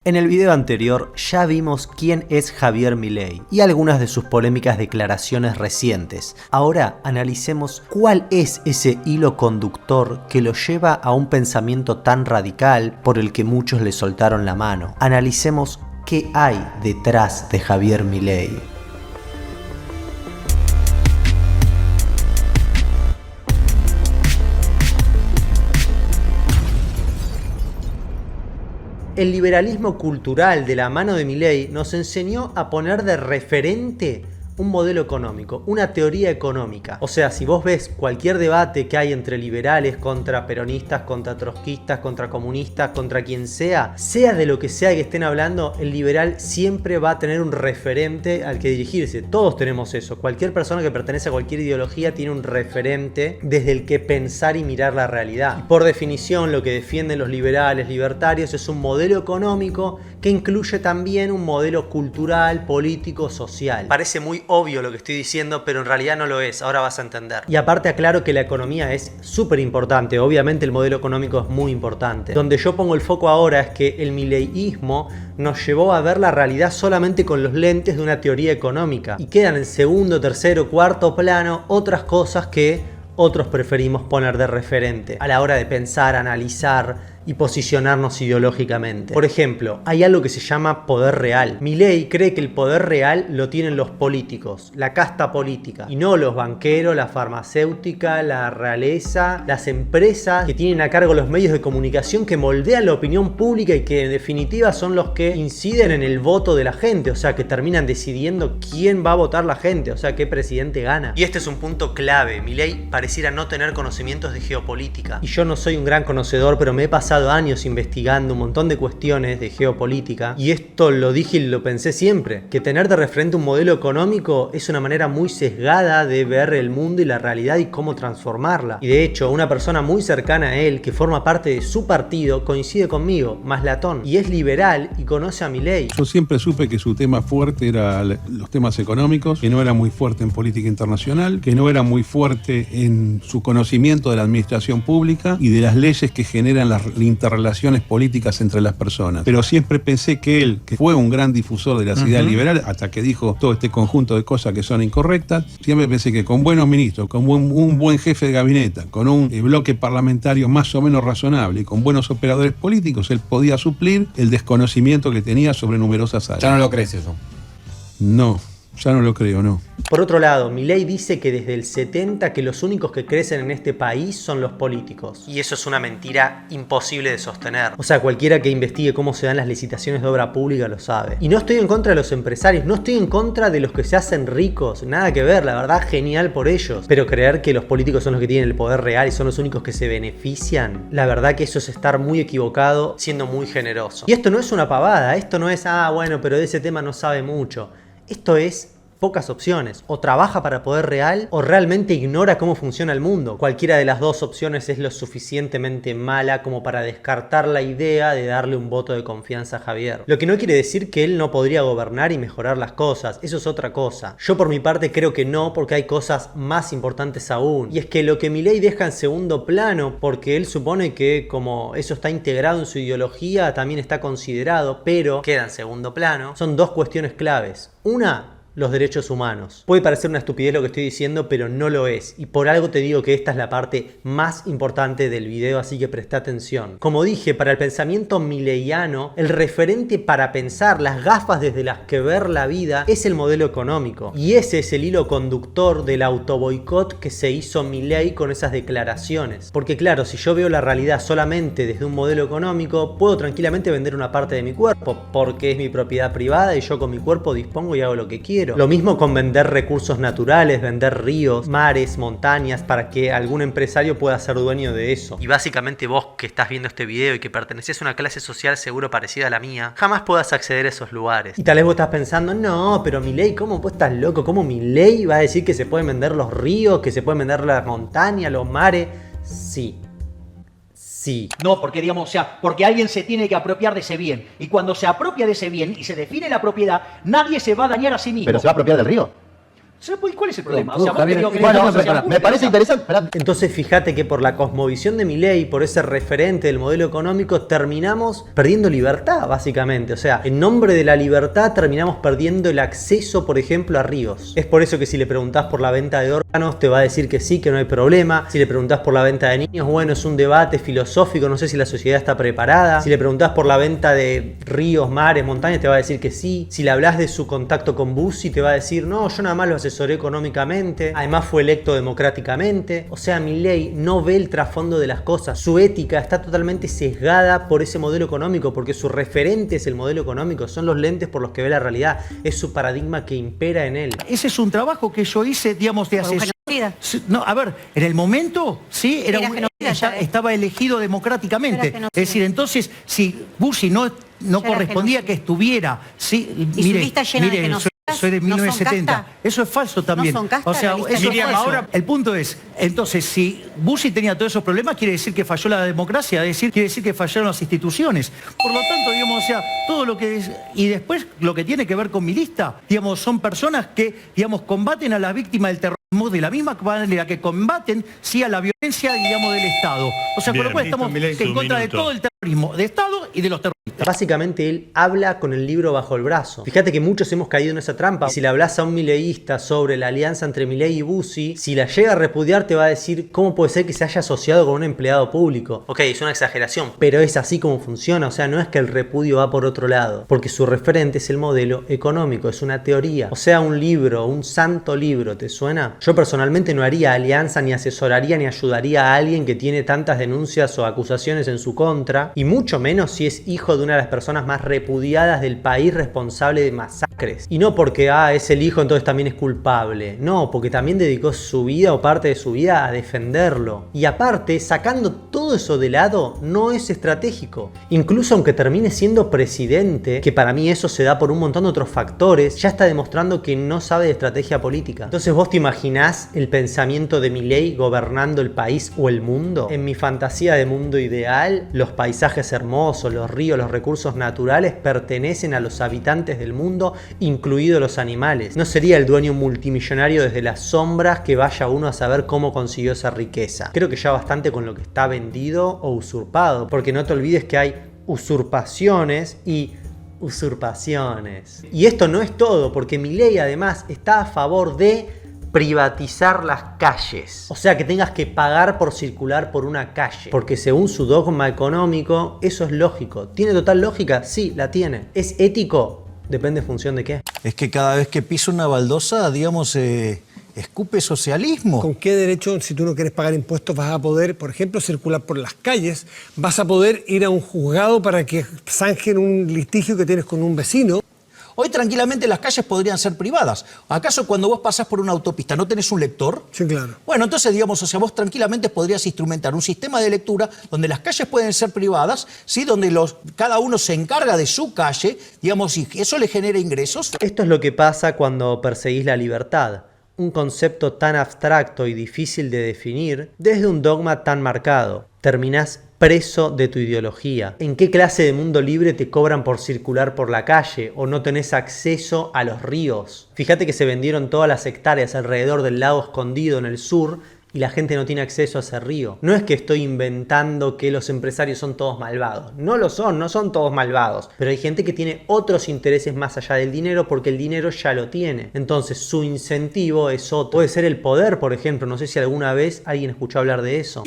En el video anterior ya vimos quién es Javier Milei y algunas de sus polémicas declaraciones recientes. Ahora analicemos cuál es ese hilo conductor que lo lleva a un pensamiento tan radical por el que muchos le soltaron la mano. Analicemos qué hay detrás de Javier Milei. El liberalismo cultural de la mano de Milei nos enseñó a poner de referente un modelo económico, una teoría económica. O sea, si vos ves cualquier debate que hay entre liberales contra peronistas, contra trotskistas, contra comunistas, contra quien sea de lo que sea que estén hablando, el liberal siempre va a tener un referente al que dirigirse. Todos tenemos eso. Cualquier persona que pertenece a cualquier ideología tiene un referente desde el que pensar y mirar la realidad. Y por definición, lo que defienden los liberales, libertarios, es un modelo económico que incluye también un modelo cultural, político, social. Parece muy obvio lo que estoy diciendo, pero en realidad no lo es, ahora vas a entender. Y aparte aclaro que la economía es súper importante, obviamente el modelo económico es muy importante. Donde yo pongo el foco ahora es que el mileísmo nos llevó a ver la realidad solamente con los lentes de una teoría económica. Y quedan en segundo, tercero, cuarto plano otras cosas que otros preferimos poner de referente a la hora de pensar, analizar y posicionarnos ideológicamente. Por ejemplo, hay algo que se llama poder real. Milei cree que el poder real lo tienen los políticos, la casta política, y no los banqueros, la farmacéutica, la realeza, las empresas que tienen a cargo los medios de comunicación que moldean la opinión pública y que en definitiva son los que inciden en el voto de la gente, o sea, que terminan decidiendo quién va a votar la gente, o sea, qué presidente gana. Y este es un punto clave. Milei pareciera no tener conocimientos de geopolítica. Y yo no soy un gran conocedor, pero me he pasado años investigando un montón de cuestiones de geopolítica y esto lo dije y lo pensé siempre, que tener de referente un modelo económico es una manera muy sesgada de ver el mundo y la realidad y cómo transformarla. Y de hecho, una persona muy cercana a él, que forma parte de su partido, coincide conmigo, Maslatón, y es liberal y conoce a Milei. Yo siempre supe que su tema fuerte era los temas económicos, que no era muy fuerte en política internacional, que no era muy fuerte en su conocimiento de la administración pública y de las leyes que generan las interrelaciones políticas entre las personas. Pero siempre pensé que él, que fue un gran difusor de las ideas liberales, hasta que dijo todo este conjunto de cosas que son incorrectas, siempre pensé que con buenos ministros, con un buen jefe de gabinete, con un bloque parlamentario más o menos razonable y con buenos operadores políticos, él podía suplir el desconocimiento que tenía sobre numerosas áreas. ¿Ya no lo crees eso? No. Ya no lo creo, no. Por otro lado, Milei dice que desde el 70 que los únicos que crecen en este país son los políticos. Y eso es una mentira imposible de sostener. O sea, cualquiera que investigue cómo se dan las licitaciones de obra pública lo sabe. Y no estoy en contra de los empresarios, no estoy en contra de los que se hacen ricos. Nada que ver, la verdad, genial por ellos. Pero creer que los políticos son los que tienen el poder real y son los únicos que se benefician, la verdad que eso es estar muy equivocado siendo muy generoso. Y esto no es una pavada, esto no es, bueno, pero de ese tema no sabe mucho. Esto es pocas opciones. O trabaja para poder real o realmente ignora cómo funciona el mundo. Cualquiera de las dos opciones es lo suficientemente mala como para descartar la idea de darle un voto de confianza a Javier. Lo que no quiere decir que él no podría gobernar y mejorar las cosas. Eso es otra cosa. Yo por mi parte creo que no, porque hay cosas más importantes aún. Y es que lo que Milei deja en segundo plano, porque él supone que como eso está integrado en su ideología, también está considerado, pero queda en segundo plano, son dos cuestiones claves. Una, los derechos humanos. Puede parecer una estupidez lo que estoy diciendo, pero no lo es. Y por algo te digo que esta es la parte más importante del video, así que presta atención. Como dije, para el pensamiento mileiano, el referente para pensar, las gafas desde las que ver la vida, es el modelo económico. Y ese es el hilo conductor del autoboicot que se hizo Milei con esas declaraciones. Porque claro, si yo veo la realidad solamente desde un modelo económico, puedo tranquilamente vender una parte de mi cuerpo, porque es mi propiedad privada y yo con mi cuerpo dispongo y hago lo que quiero. Lo mismo con vender recursos naturales, vender ríos, mares, montañas, para que algún empresario pueda ser dueño de eso. Y básicamente vos que estás viendo este video y que perteneces a una clase social seguro parecida a la mía, jamás puedas acceder a esos lugares. Y tal vez vos estás pensando, no, pero Milei, ¿cómo vos estás loco? ¿Cómo Milei va a decir que se pueden vender los ríos, que se pueden vender las montañas, los mares? Sí. Sí. No, porque digamos, o sea, porque alguien se tiene que apropiar de ese bien. Y cuando se apropia de ese bien y se define la propiedad, nadie se va a dañar a sí mismo. ¿Pero se va a apropiar del río? ¿Cuál es el problema? No, vos Javier, digo que bueno, la sociedad me parece interesante. Esperá. Entonces fíjate que por la cosmovisión de Milei, por ese referente del modelo económico, terminamos perdiendo libertad, básicamente. O sea, en nombre de la libertad terminamos perdiendo el acceso, por ejemplo, a ríos. Es por eso que si le preguntás por la venta de órganos, te va a decir que sí, que no hay problema. Si le preguntás por la venta de niños, bueno, es un debate filosófico, no sé si la sociedad está preparada. Si le preguntás por la venta de ríos, mares, montañas, te va a decir que sí. Si le hablas de su contacto con Bussi, te va a decir, no, yo nada más lo asesoré económicamente, además fue electo democráticamente. O sea, Milei no ve el trasfondo de las cosas. Su ética está totalmente sesgada por ese modelo económico, porque su referente es el modelo económico, son los lentes por los que ve la realidad, es su paradigma que impera en él. Ese es un trabajo que yo hice, digamos, de asesor. No, a ver, en el momento, sí, estaba elegido democráticamente. Es decir, entonces, si Bussi no correspondía que estuviera, sí, y mire, su lista llena de genocidas, soy de 1970. Eso es falso también. No son castas, o sea, la lista eso de es falso. Ahora, el punto es, entonces, si Bussi tenía todos esos problemas, quiere decir que falló la democracia, quiere decir que fallaron las instituciones. Por lo tanto, digamos, o sea, todo lo que es, y después lo que tiene que ver con mi lista, digamos, son personas que, digamos, combaten a las víctimas del terrorismo de la misma manera que combaten, sí, a la violencia, digamos, del Estado. O sea, por lo cual estamos en contra de todo el terrorismo, de Estado y de los terroristas. Básicamente él habla con el libro bajo el brazo. Fíjate que muchos hemos caído en esa trampa. Si le hablas a un mileísta sobre la alianza entre Milei y Bussi, si la llega a repudiar te va a decir cómo puede ser que se haya asociado con un empleado público. Ok, es una exageración, pero es así como funciona. O sea, no es que el repudio va por otro lado, porque su referente es el modelo económico, es una teoría. O sea, un libro, un santo libro, ¿te suena? Yo personalmente no haría alianza, ni asesoraría, ni ayudaría a alguien que tiene tantas denuncias o acusaciones en su contra, y mucho menos si es hijo de una de las personas más repudiadas del país, responsable de masacres. Y no porque es el hijo, entonces también es culpable. No, porque también dedicó su vida o parte de su vida a defenderlo. Y aparte, sacando todo eso de lado, no es estratégico. Incluso aunque termine siendo presidente, que para mí eso se da por un montón de otros factores, ya está demostrando que no sabe de estrategia política. Entonces, ¿vos te imaginás el pensamiento de Milei gobernando el país o el mundo? En mi fantasía de mundo ideal, los paisajes hermosos, los ríos, los recursos naturales pertenecen a los habitantes del mundo, incluidos los animales. No sería el dueño multimillonario desde las sombras que vaya uno a saber cómo consiguió esa riqueza. Creo que ya bastante con lo que está vendido o usurpado, porque no te olvides que hay usurpaciones y usurpaciones. Y esto no es todo, porque Milei además está a favor de privatizar las calles. O sea, que tengas que pagar por circular por una calle. Porque según su dogma económico, eso es lógico. ¿Tiene total lógica? Sí, la tiene. ¿Es ético? Depende en función de qué. Es que cada vez que piso una baldosa, digamos, escupe socialismo. ¿Con qué derecho, si tú no quieres pagar impuestos, vas a poder, por ejemplo, circular por las calles? ¿Vas a poder ir a un juzgado para que zanjen un litigio que tienes con un vecino? Hoy tranquilamente las calles podrían ser privadas. ¿Acaso cuando vos pasás por una autopista no tenés un lector? Sí, claro. Bueno, entonces, digamos, o sea, vos tranquilamente podrías instrumentar un sistema de lectura donde las calles pueden ser privadas, ¿sí? Donde cada uno se encarga de su calle, digamos, y eso le genera ingresos. Esto es lo que pasa cuando perseguís la libertad. Un concepto tan abstracto y difícil de definir desde un dogma tan marcado. Terminás preso de tu ideología. ¿En qué clase de mundo libre te cobran por circular por la calle o no tenés acceso a los ríos? Fíjate que se vendieron todas las hectáreas alrededor del lago escondido en el sur y la gente no tiene acceso a ese río. No es que estoy inventando que los empresarios son todos malvados. No lo son, no son todos malvados. Pero hay gente que tiene otros intereses más allá del dinero porque el dinero ya lo tiene. Entonces su incentivo es otro. Puede ser el poder, por ejemplo. No sé si alguna vez alguien escuchó hablar de eso.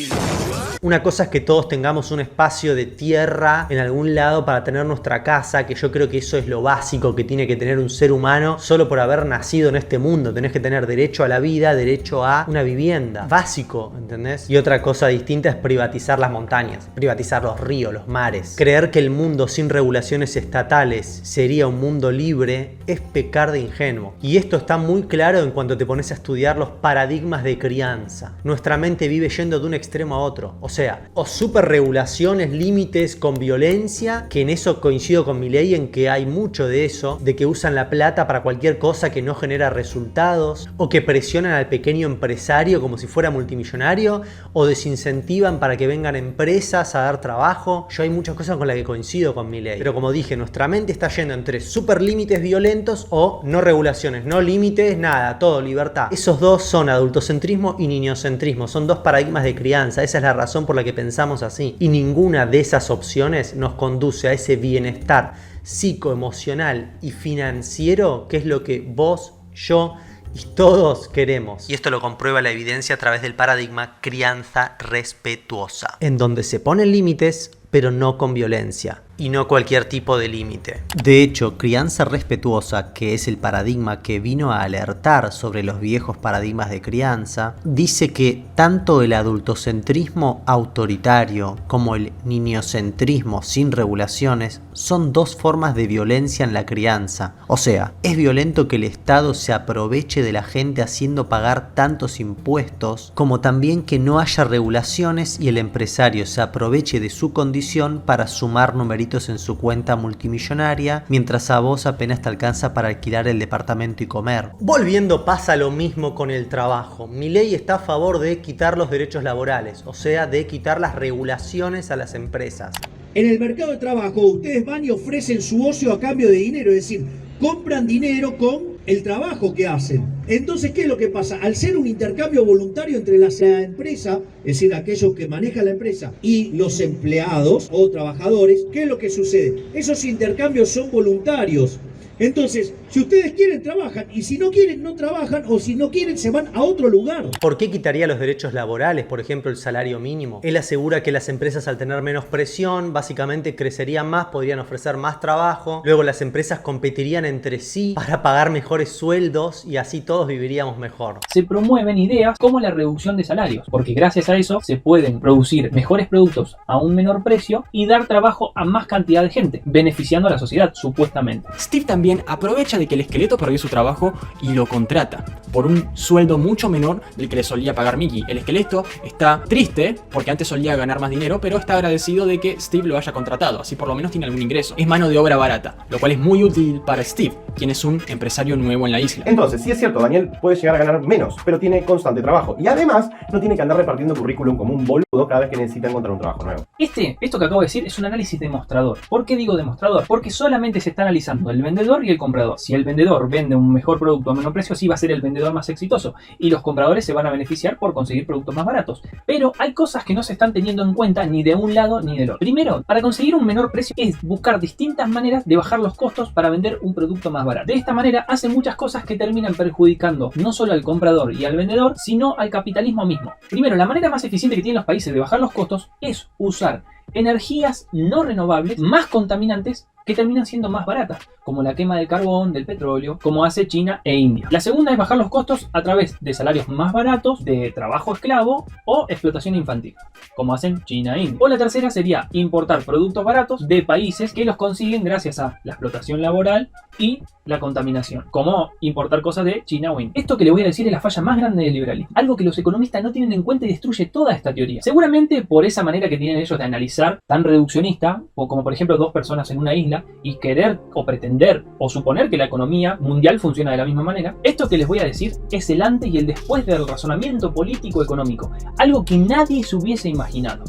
Una cosa es que todos tengamos un espacio de tierra en algún lado para tener nuestra casa, que yo creo que eso es lo básico que tiene que tener un ser humano solo por haber nacido en este mundo. Tenés que tener derecho a la vida, derecho a una vivienda. Básico, ¿entendés? Y otra cosa distinta es privatizar las montañas, privatizar los ríos, los mares. Creer que el mundo sin regulaciones estatales sería un mundo libre es pecar de ingenuo. Y esto está muy claro en cuanto te pones a estudiar los paradigmas de crianza. Nuestra mente vive yendo de un extremo a otro. O sea, o super regulaciones, límites con violencia, que en eso coincido con Milei en que hay mucho de eso, de que usan la plata para cualquier cosa que no genera resultados, o que presionan al pequeño empresario como si fuera multimillonario, o desincentivan para que vengan empresas a dar trabajo. Yo hay muchas cosas con las que coincido con Milei, pero como dije, nuestra mente está yendo entre super límites violentos o no regulaciones, no límites, nada, todo libertad. Esos dos son adultocentrismo y niñocentrismo, son dos paradigmas de crianza. Esa es la razón por la que pensamos así, y ninguna de esas opciones nos conduce a ese bienestar psicoemocional y financiero que es lo que vos, yo y todos queremos. Y esto lo comprueba la evidencia a través del paradigma crianza respetuosa, en donde se ponen límites pero no con violencia. Y no cualquier tipo de límite. De hecho, crianza respetuosa, que es el paradigma que vino a alertar sobre los viejos paradigmas de crianza, dice que tanto el adultocentrismo autoritario como el niñocentrismo sin regulaciones son dos formas de violencia en la crianza. O sea, es violento que el Estado se aproveche de la gente haciendo pagar tantos impuestos, como también que no haya regulaciones y el empresario se aproveche de su condición para sumar numeritos en su cuenta multimillonaria, mientras a vos apenas te alcanza para alquilar el departamento y comer. Volviendo, pasa lo mismo con el trabajo. Milei está a favor de quitar los derechos laborales, o sea, de quitar las regulaciones a las empresas. En el mercado de trabajo ustedes van y ofrecen su ocio a cambio de dinero, es decir, compran dinero con el trabajo que hacen. Entonces, ¿qué es lo que pasa? Al ser un intercambio voluntario entre la empresa, es decir, aquellos que manejan la empresa, y los empleados o trabajadores, ¿qué es lo que sucede? Esos intercambios son voluntarios. Entonces, si ustedes quieren, trabajan, y si no quieren, no trabajan, o si no quieren, se van a otro lugar. ¿Por qué quitaría los derechos laborales, por ejemplo, el salario mínimo? Él asegura que las empresas, al tener menos presión, básicamente crecerían más, podrían ofrecer más trabajo, luego las empresas competirían entre sí para pagar mejores sueldos y así todos viviríamos mejor. Se promueven ideas como la reducción de salarios, porque gracias a eso se pueden producir mejores productos a un menor precio y dar trabajo a más cantidad de gente, beneficiando a la sociedad, supuestamente. Steve también aprovecha de que el esqueleto perdió su trabajo y lo contrata por un sueldo mucho menor del que le solía pagar Mickey. El esqueleto está triste porque antes solía ganar más dinero, pero está agradecido de que Steve lo haya contratado, así por lo menos tiene algún ingreso. Es mano de obra barata, lo cual es muy útil para Steve, quien es un empresario nuevo en la isla. Entonces, sí es cierto, Daniel puede llegar a ganar menos, pero tiene constante trabajo. Y además, no tiene que andar repartiendo currículum como un boludo cada vez que necesita encontrar un trabajo nuevo. Esto que acabo de decir es un análisis demostrador. ¿Por qué digo demostrador? Porque solamente se está analizando el vendedor y el comprador. Si el vendedor vende un mejor producto a menor precio, sí va a ser el vendedor más exitoso. Y los compradores se van a beneficiar por conseguir productos más baratos. Pero hay cosas que no se están teniendo en cuenta ni de un lado ni del otro. Primero, para conseguir un menor precio es buscar distintas maneras de bajar los costos para vender un producto más barato. De esta manera hace muchas cosas que terminan perjudicando no solo al comprador y al vendedor, sino al capitalismo mismo. Primero, la manera más eficiente que tienen los países de bajar los costos es usar energías no renovables más contaminantes que terminan siendo más baratas, como la quema del carbón, del petróleo, como hace China e India. La segunda es bajar los costos a través de salarios más baratos, de trabajo esclavo o explotación infantil, como hacen China e India. O la tercera sería importar productos baratos de países que los consiguen gracias a la explotación laboral y la contaminación, como importar cosas de China o India. Esto que le voy a decir es la falla más grande del liberalismo, algo que los economistas no tienen en cuenta y destruye toda esta teoría. Seguramente por esa manera que tienen ellos de analizar tan reduccionista, o como por ejemplo dos personas en una isla, y querer o pretender o suponer que la economía mundial funciona de la misma manera, esto que les voy a decir es el antes y el después del razonamiento político económico, algo que nadie se hubiese imaginado.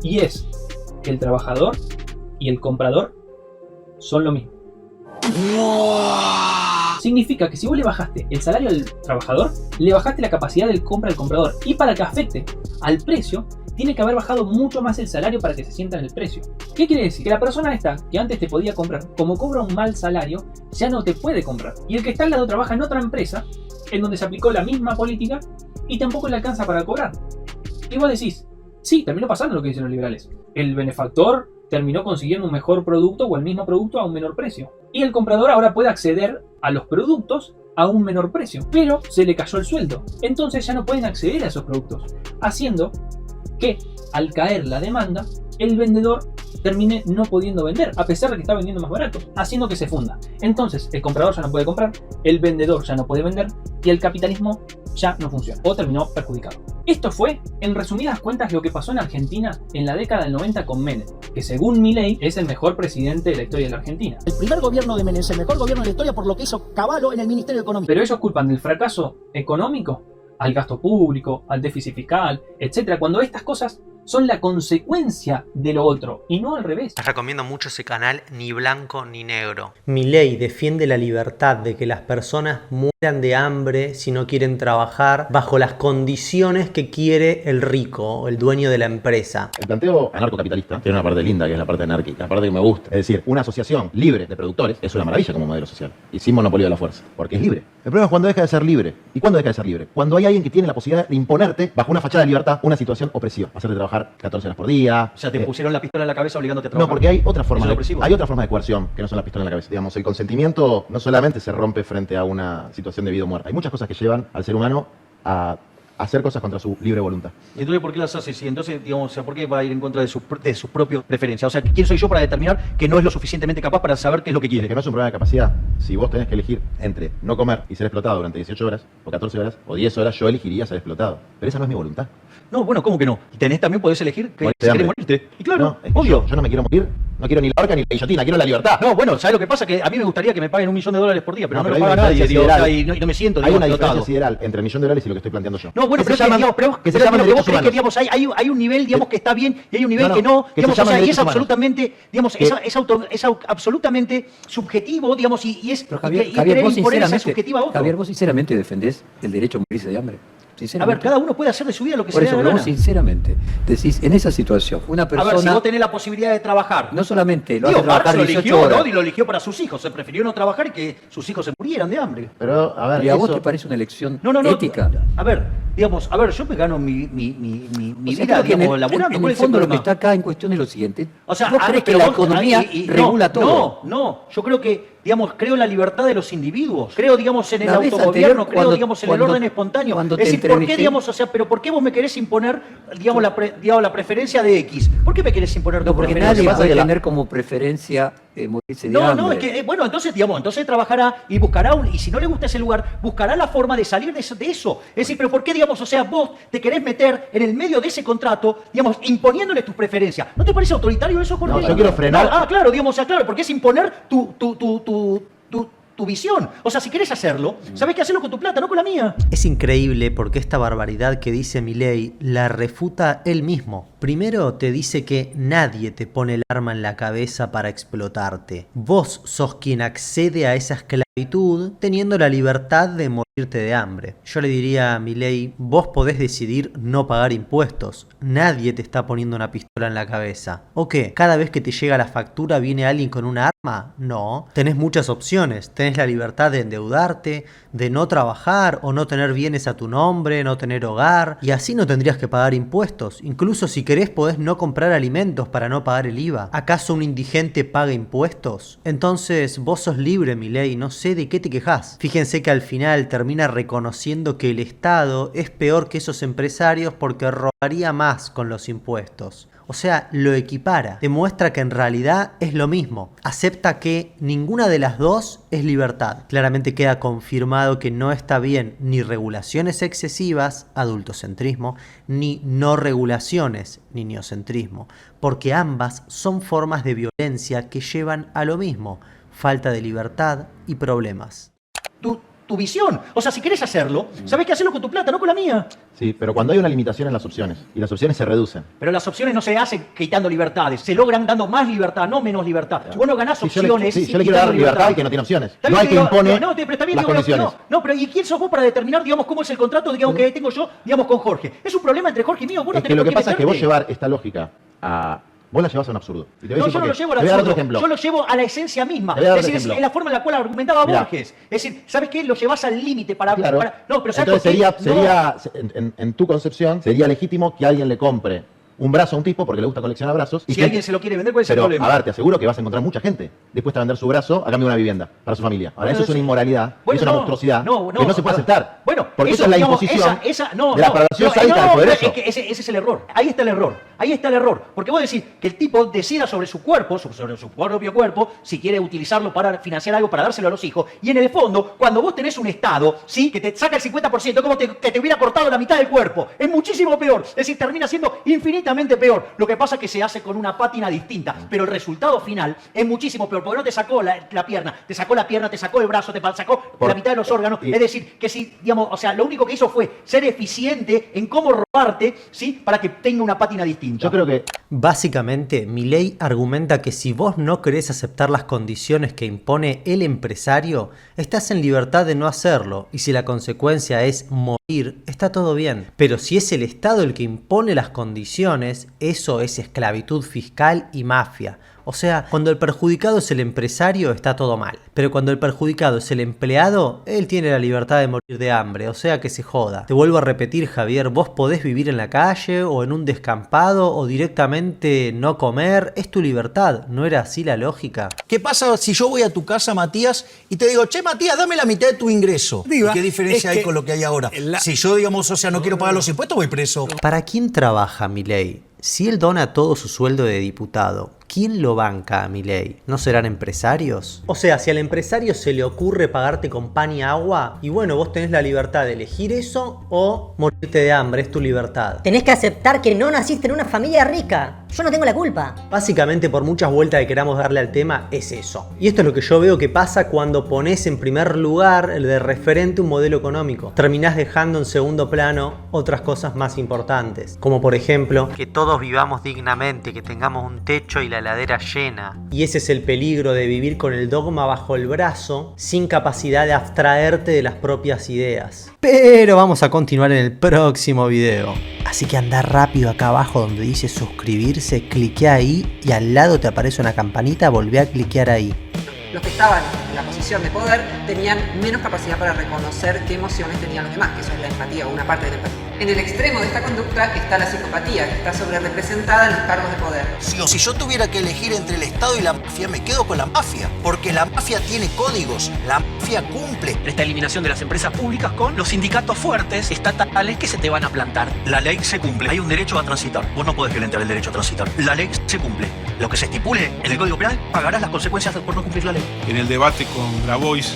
Y es que el trabajador y el comprador son lo mismo. Significa que si vos le bajaste el salario al trabajador, le bajaste la capacidad de compra al comprador. Y para que afecte al precio, tiene que haber bajado mucho más el salario para que se sienta en el precio. ¿Qué quiere decir? Que la persona esta, que antes te podía comprar, como cobra un mal salario, ya no te puede comprar. Y el que está al lado trabaja en otra empresa, en donde se aplicó la misma política, y tampoco le alcanza para cobrar. Y vos decís, sí, terminó pasando lo que dicen los liberales. El benefactor terminó consiguiendo un mejor producto o el mismo producto a un menor precio. Y el comprador ahora puede acceder a los productos a un menor precio, pero se le cayó el sueldo. Entonces ya no pueden acceder a esos productos, haciendo que al caer la demanda, el vendedor termine no pudiendo vender, a pesar de que está vendiendo más barato, haciendo que se funda. Entonces el comprador ya no puede comprar, el vendedor ya no puede vender y el capitalismo ya no funciona o terminó perjudicado. Esto fue, en resumidas cuentas, lo que pasó en Argentina en la década del 90 con Menem, que según Milei es el mejor presidente de la historia de la Argentina. El primer gobierno de Menem es el mejor gobierno de la historia por lo que hizo Cavallo en el Ministerio de Economía. Pero ellos culpan del fracaso económico al gasto público, al déficit fiscal, etc., cuando estas cosas son la consecuencia de lo otro y no al revés. Les recomiendo mucho ese canal, Ni Blanco ni Negro. Milei defiende la libertad de que las personas mueran de hambre si no quieren trabajar bajo las condiciones que quiere el rico, el dueño de la empresa. El planteo anarcocapitalista tiene una parte linda, que es la parte anárquica, la parte que me gusta. Es decir, una asociación libre de productores es una maravilla como modelo social y sin monopolio de la fuerza, porque es libre. El problema es cuando deja de ser libre. ¿Y cuándo deja de ser libre? Cuando hay alguien que tiene la posibilidad de imponerte bajo una fachada de libertad una situación opresiva, hacerte trabajar 14 horas por día. O sea, te pusieron la pistola en la cabeza obligándote a trabajar. No, porque hay otras formas hay otra forma de coerción que no son la pistola en la cabeza. Digamos, el consentimiento no solamente se rompe frente a una situación de vida o muerte. Hay muchas cosas que llevan al ser humano a hacer cosas contra su libre voluntad. ¿Y entonces por qué las hace? Sí, entonces, digamos, o sea, ¿por qué va a ir en contra de sus propias preferencias? O sea, ¿quién soy yo para determinar que no es lo suficientemente capaz para saber qué es lo que quiere? Que no es un problema de capacidad. Si vos tenés que elegir entre no comer y ser explotado durante 18 horas, o 14 horas, o 10 horas, yo elegiría ser explotado. Pero esa no es mi voluntad. No, bueno, ¿cómo que no? Y también podés elegir que Morirte si de querés hambre. morirte. Y claro, No, es que obvio. Yo no me quiero morir, no quiero ni la horca ni la guillotina, quiero la libertad. No, bueno, ¿sabes lo que pasa? Que a mí me gustaría que me paguen $1 millón por día, pero no me hay lo una paga nadie, diferencia digo, o sea, sideral. y no me siento, Hay digo, una explotado. diferencia sideral entre $1 millón y lo que estoy planteando yo. No, bueno, que pero se llaman, digamos, que se pero llaman vos derechos crees que, humanos. digamos, hay un nivel, digamos, que está bien y hay un nivel No, que no, que se digamos, o llaman sea, y es derechos humanos. absolutamente, digamos, Que- es absolutamente subjetivo, digamos, y es Pero y Javier, querer vos imponer esa sinceramente, subjetiva a otro. Javier, vos sinceramente defendés el derecho a morirse de hambre. A Sinceramente. ver, cada uno puede hacer de su vida lo que Por se eso, le dé pero la vos gana. sinceramente decís, en esa situación, una A persona ver, si vos tenés la posibilidad de trabajar. no solamente lo Digo, hace Marx trabajar lo 18 eligió, horas, ¿no? Y lo eligió para sus hijos. Se prefirió no trabajar y que sus hijos se murieran de hambre. Pero, a ver, ¿y a vos eso- te parece una elección No, ética? A ver, digamos, yo me gano mi O sea, vida, creo que digamos, laburando. en ¿Cuál el es el fondo lo que problema? está acá en cuestión es lo siguiente. O sea, ¿vos crees que pero la vos- economía regula todo? No, yo creo que, digamos, creo en la libertad de los individuos. Creo, digamos, en el La vez autogobierno, anterior, creo, digamos, en el orden espontáneo. cuando Es te decir, ¿por qué, entrevisté- digamos, o sea, pero por qué vos me querés imponer, digamos, la preferencia de X? ¿Por qué me querés imponer tu No, porque preferencia? nadie pasa puede es que tener como preferencia morirse de No, hambre. no, es que, bueno, entonces, digamos, entonces trabajará y buscará y si no le gusta ese lugar, buscará la forma de salir de eso. Es decir, pero ¿por qué, digamos, o sea, vos te querés meter en el medio de ese contrato, digamos, imponiéndole tus preferencias? ¿No te parece autoritario eso, Jorge? No, yo quiero frenar- No, claro, digamos, o sea, claro, porque es imponer tu visión. O sea, si querés hacerlo, sabés que hacerlo con tu plata, no con la mía. Es increíble porque esta barbaridad que dice Milei la refuta él mismo. Primero te dice que nadie te pone el arma en la cabeza para explotarte. Vos sos quien accede a esa esclavitud teniendo la libertad de morirte de hambre. Yo le diría a Milei, vos podés decidir no pagar impuestos. Nadie te está poniendo una pistola en la cabeza. ¿O qué? ¿Cada vez que te llega la factura viene alguien con un arma? No. Tenés muchas opciones. Tenés la libertad de endeudarte, de no trabajar o no tener bienes a tu nombre, no tener hogar. Y así no tendrías que pagar impuestos. Incluso si querés podés no comprar alimentos para no pagar el IVA. ¿Acaso un indigente paga impuestos? Entonces vos sos libre, Milei, no sé de qué te quejás. Fíjense que al final termina reconociendo que el Estado es peor que esos empresarios porque robaría más con los impuestos. O sea, lo equipara, demuestra que en realidad es lo mismo, acepta que ninguna de las dos es libertad. Claramente queda confirmado que no está bien ni regulaciones excesivas, adultocentrismo, ni no regulaciones, niñocentrismo, porque ambas son formas de violencia que llevan a lo mismo, falta de libertad y problemas. Tu visión. O sea, si querés hacerlo, sabés que hacerlo con tu plata, no con la mía. Sí, pero cuando hay una limitación en las opciones, y las opciones se reducen. Pero las opciones no se hacen quitando libertades, se logran dando más libertad, no menos libertad. Vos no ganás Sí, opciones. yo le quiero dar libertad al que no tiene opciones. No al que impone pero está bien, las digo, condiciones. No, pero ¿y quién sos vos para determinar, digamos, cómo es el contrato, digamos, que tengo yo, digamos, con Jorge? Es un problema entre Jorge y mío, vos no Es que tenés lo por que qué pasa es que vos meterte. llevar esta lógica a... Vos la llevas a un absurdo. Y te voy a No, decir yo no por lo qué. llevo al Te voy a dar otro absurdo, ejemplo. yo lo llevo a la esencia misma. Te voy a dar Es otro decir, ejemplo. es la forma en la cual argumentaba Mirá. Borges. Es decir, ¿sabes qué? Lo llevas al límite para... Claro. No, pero ¿sabes Entonces por qué? sería en tu concepción, sería legítimo que alguien le compre un brazo a un tipo porque le gusta coleccionar brazos. Si alguien se lo quiere vender, ¿cuál es el pero, problema? a ver, te aseguro que vas a encontrar mucha gente dispuesta a vender su brazo a cambio de una vivienda para su familia. Ahora, eso es una inmoralidad, es una monstruosidad que no se puede aceptar. Bueno, porque eso, esa es la digamos, imposición no, de la perversión sádica del poderoso. Es que ese es el error. Ahí está el error. Ahí está el error. Porque vos decís que el tipo decida sobre su cuerpo, sobre su propio cuerpo, si quiere utilizarlo para financiar algo, para dárselo a los hijos. Y en el fondo, cuando vos tenés un Estado, ¿sí?, que te saca el 50%, como que te hubiera cortado la mitad del cuerpo. Es muchísimo peor. Es decir, termina siendo infinitamente peor. Lo que pasa es que se hace con una pátina distinta. Pero el resultado final es muchísimo peor. Porque no te sacó la pierna, te sacó el brazo, te sacó la mitad de los órganos. Es decir, que si, digamos, o sea, lo único que hizo fue ser eficiente en cómo robarte, ¿sí?, para que tenga una pátina distinta. Yo creo que... Básicamente, Milei argumenta que si vos no querés aceptar las condiciones que impone el empresario, estás en libertad de no hacerlo, y si la consecuencia es morir, está todo bien. Pero si es el Estado el que impone las condiciones, eso es esclavitud fiscal y mafia. O sea, cuando el perjudicado es el empresario, está todo mal. Pero cuando el perjudicado es el empleado, él tiene la libertad de morir de hambre, o sea que se joda. Te vuelvo a repetir, Javier, vos podés vivir en la calle, o en un descampado, o directamente no comer. Es tu libertad, ¿no era así la lógica? ¿Qué pasa si yo voy a tu casa, Matías, y te digo, che, Matías, dame la mitad de tu ingreso? ¿Y qué diferencia hay con lo que hay ahora? Si yo, digamos, o sea, no quiero pagar los impuestos, voy preso. ¿Para quién trabaja Milei? Si él dona todo su sueldo de diputado, ¿quién lo banca a Milei? ¿No serán empresarios? O sea, si al empresario se le ocurre pagarte con pan y agua, y bueno, vos tenés la libertad de elegir eso o morirte de hambre, es tu libertad. Tenés que aceptar que no naciste en una familia rica. Yo no tengo la culpa. Básicamente, por muchas vueltas que queramos darle al tema, es eso. Y esto es lo que yo veo que pasa cuando pones en primer lugar el de referente un modelo económico. Terminás dejando en segundo plano otras cosas más importantes. Como por ejemplo, que todos vivamos dignamente, que tengamos un techo y la heladera llena. Y ese es el peligro de vivir con el dogma bajo el brazo, sin capacidad de abstraerte de las propias ideas. Pero vamos a continuar en el próximo video. Así que anda rápido acá abajo donde dice suscribirse, cliquea ahí y al lado te aparece una campanita, volvé a cliquear ahí. Los que estaban en la posición de poder tenían menos capacidad para reconocer qué emociones tenían los demás, que eso es la empatía o una parte de la empatía. En el extremo de esta conducta está la psicopatía, que está sobre representada en los cargos de poder. Si yo tuviera que elegir entre el Estado y la mafia, me quedo con la mafia, porque la mafia tiene códigos, la mafia cumple. Esta eliminación de las empresas públicas con los sindicatos fuertes estatales que se te van a plantar. La ley se cumple, hay un derecho a transitar, vos no podés violentar el derecho a transitar. La ley se cumple, lo que se estipule en el Código Penal, pagarás las consecuencias por no cumplir la ley. En el debate con Grabois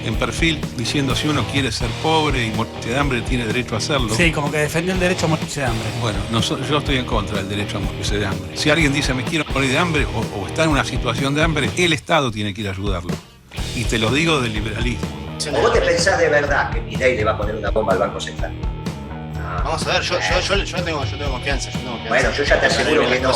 en Perfil, diciendo si uno quiere ser pobre y morirse de hambre tiene derecho a hacerlo. Sí, como que defendió el derecho a morirse de hambre. Bueno, yo estoy en contra del derecho a morirse de hambre. Si alguien dice me quiero morir de hambre o está en una situación de hambre, el Estado tiene que ir a ayudarlo. Y te lo digo del liberalismo. ¿O vos te pensás de verdad que Milei le va a poner una bomba al Banco Central? Vamos a ver, yo tengo confianza. Bueno, yo ya te aseguro que no.